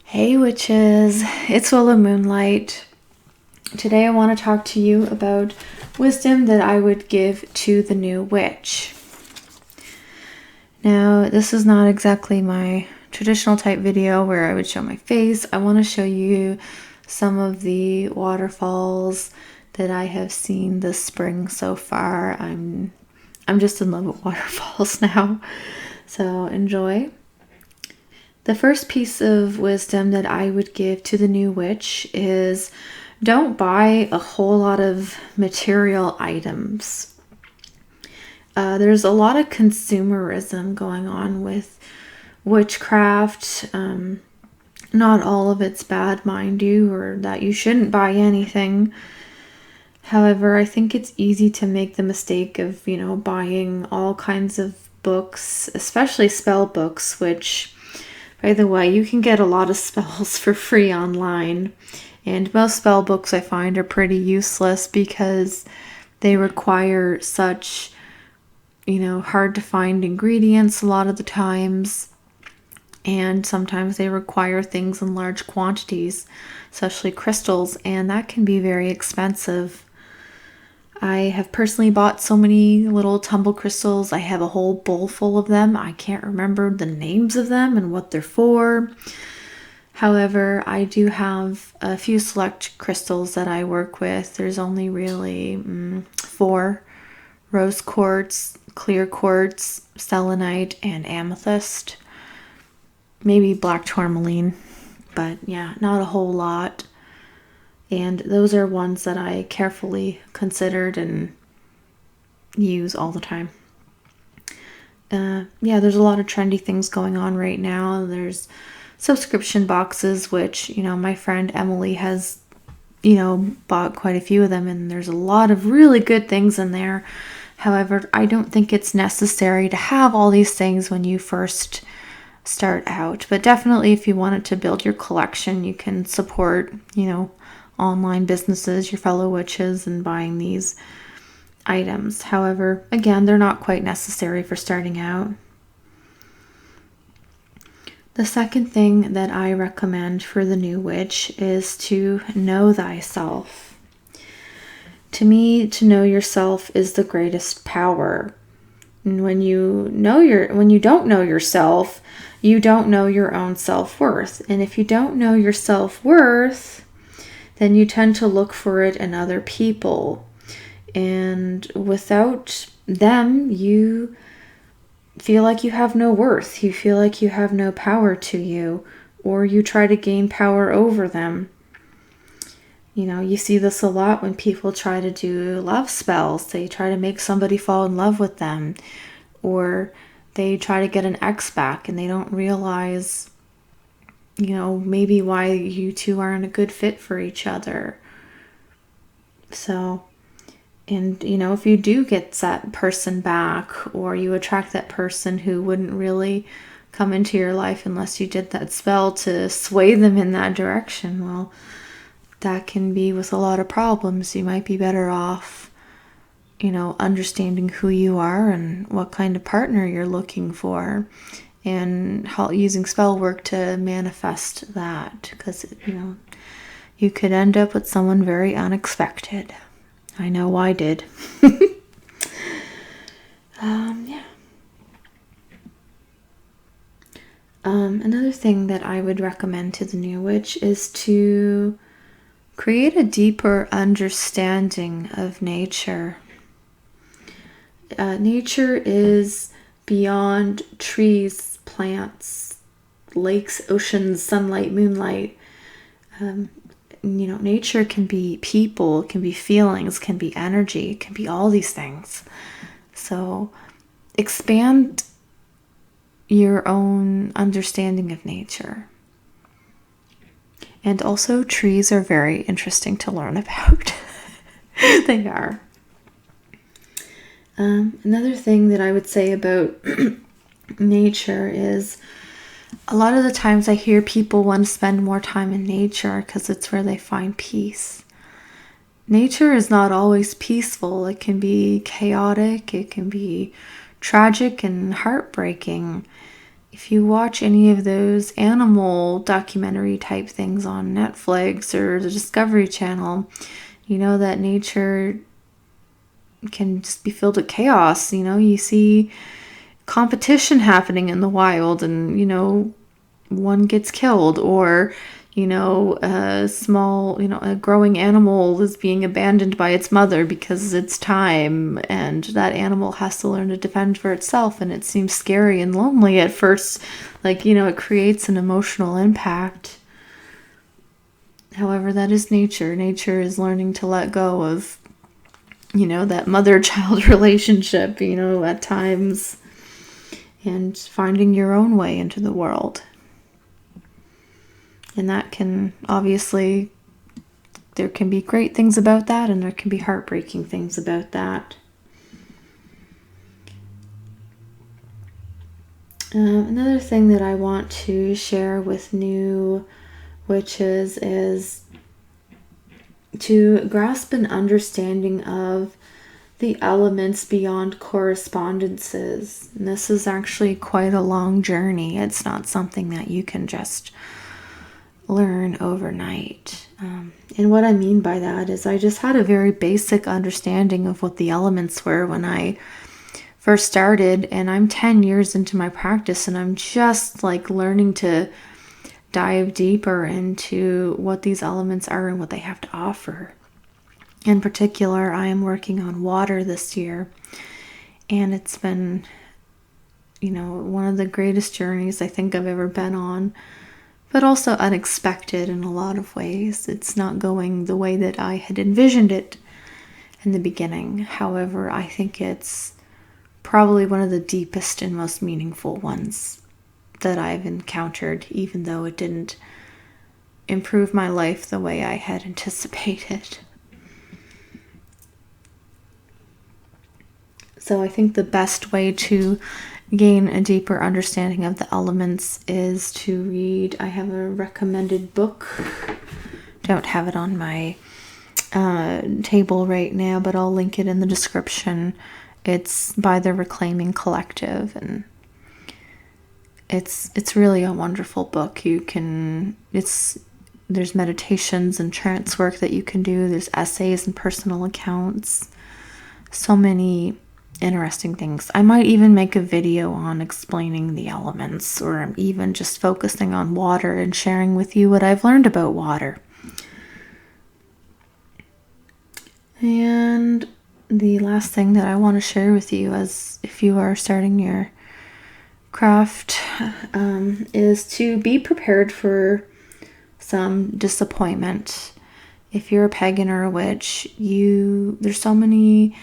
Hey witches, it's Willow Moonlight. Today I want to talk to you about wisdom that I would give to the new witch. Now, this is not exactly my traditional type video where I would show my face. I want to show you some of the waterfalls that I have seen this spring so far. I'm just in love with waterfalls now, so enjoy. The first piece of wisdom that I would give to the new witch is don't buy a whole lot of material items. There's a lot of consumerism going on with witchcraft. Not all of it's bad, mind you, or that you shouldn't buy anything. However, I think it's easy to make the mistake of, buying all kinds of books, especially spell books, which, by the way, you can get a lot of spells for free online. And most spell books I find are pretty useless because they require such, hard to find ingredients a lot of the times. And sometimes they require things in large quantities, especially crystals, and that can be very expensive. I have personally bought so many little tumble crystals. I have a whole bowl full of them. I can't remember the names of them and what they're for. However, I do have a few select crystals that I work with. There's only really 4: rose quartz, clear quartz, selenite, and amethyst. Maybe black tourmaline, but yeah, not a whole lot. And those are ones that I carefully considered and use all the time. There's a lot of trendy things going on right now. There's subscription boxes, which, my friend Emily has, bought quite a few of them, and there's a lot of really good things in there. However, I don't think it's necessary to have all these things when you first start out. But definitely if you wanted to build your collection, you can support, online businesses, your fellow witches, and buying these items. However, again, they're not quite necessary for starting out. The second thing that I recommend for the new witch is to know thyself. To me, to know yourself is the greatest power. And when you don't know yourself, you don't know your own self-worth. And if you don't know your self-worth, then you tend to look for it in other people. And without them, you feel like you have no worth. You feel like you have no power to you, or you try to gain power over them. You see this a lot when people try to do love spells. They try to make somebody fall in love with them, or they try to get an ex back and they don't realize maybe why you two aren't a good fit for each other. So, and if you do get that person back, or you attract that person who wouldn't really come into your life unless you did that spell to sway them in that direction, well, that can be with a lot of problems. You might be better off, understanding who you are and what kind of partner you're looking for, and how using spell work to manifest that, because you could end up with someone very unexpected. I know I did. Another thing that I would recommend to the new witch is to create a deeper understanding of nature. Nature is beyond trees, plants, lakes, oceans, sunlight, moonlight. Nature can be people, can be feelings, can be energy, can be all these things. So expand your own understanding of nature. And also, trees are very interesting to learn about. They are. Another thing that I would say about nature is a lot of the times I hear people want to spend more time in nature because it's where they find peace. Nature is not always peaceful. It can be chaotic. It can be tragic and heartbreaking. if you watch any of those animal documentary type things on Netflix or the Discovery Channel, you know that nature can just be filled with chaos. You know, you see competition happening in the wild and, you know, one gets killed, or, you know, a small, you know, a growing animal is being abandoned by its mother because it's time, and that animal has to learn to defend for itself, and it seems scary and lonely at first. Like, you know, it creates an emotional impact. However, that is nature. Nature is learning to let go of, you know, that mother-child relationship, you know, at times, and finding your own way into the world. And that can, obviously, there can be great things about that, and there can be heartbreaking things about that. Another thing that I want to share with new witches is to grasp an understanding of the elements beyond correspondences. And this is actually quite a long journey. It's not something that you can just learn overnight. And what I mean by that is I just had a very basic understanding of what the elements were when I first started, and I'm 10 years into my practice, and I'm just like learning to dive deeper into what these elements are and what they have to offer. In particular, I am working on water this year, and it's been, you know, one of the greatest journeys I think I've ever been on, but also unexpected in a lot of ways. It's not going the way that I had envisioned it in the beginning. However, I think it's probably one of the deepest and most meaningful ones that I've encountered, even though it didn't improve my life the way I had anticipated. So I think the best way to gain a deeper understanding of the elements is to read. I have a recommended book. Don't have it on my table right now, but I'll link it in the description. It's by the Reclaiming Collective, and it's really a wonderful book. There's meditations and trance work that you can do. There's essays and personal accounts. So many interesting things. I might even make a video on explaining the elements, or even just focusing on water and sharing with you what I've learned about water. And the last thing that I want to share with you, as if you are starting your craft, is to be prepared for some disappointment. If you're a pagan or a witch, there's so many,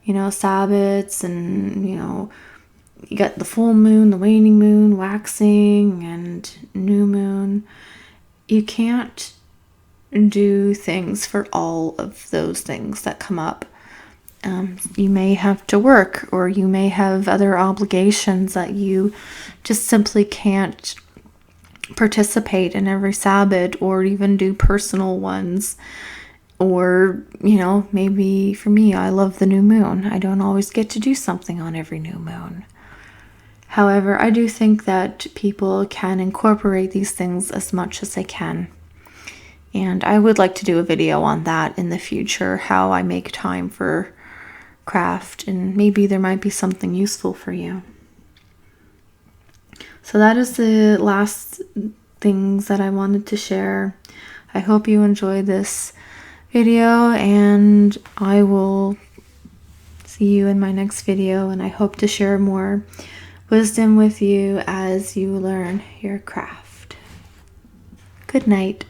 you know, Sabbats, and, you know, you got the full moon, the waning moon, waxing, and new moon. You can't do things for all of those things that come up. You may have to work, or you may have other obligations that you just simply can't participate in every Sabbath, or even do personal ones. Or, you know, maybe for me, I love the new moon. I don't always get to do something on every new moon. However, I do think that people can incorporate these things as much as they can. And I would like to do a video on that in the future, how I make time for craft, and maybe there might be something useful for you. So that is the last things that I wanted to share. I hope you enjoyed this video, and I will see you in my next video, and I hope to share more wisdom with you as you learn your craft. Good night.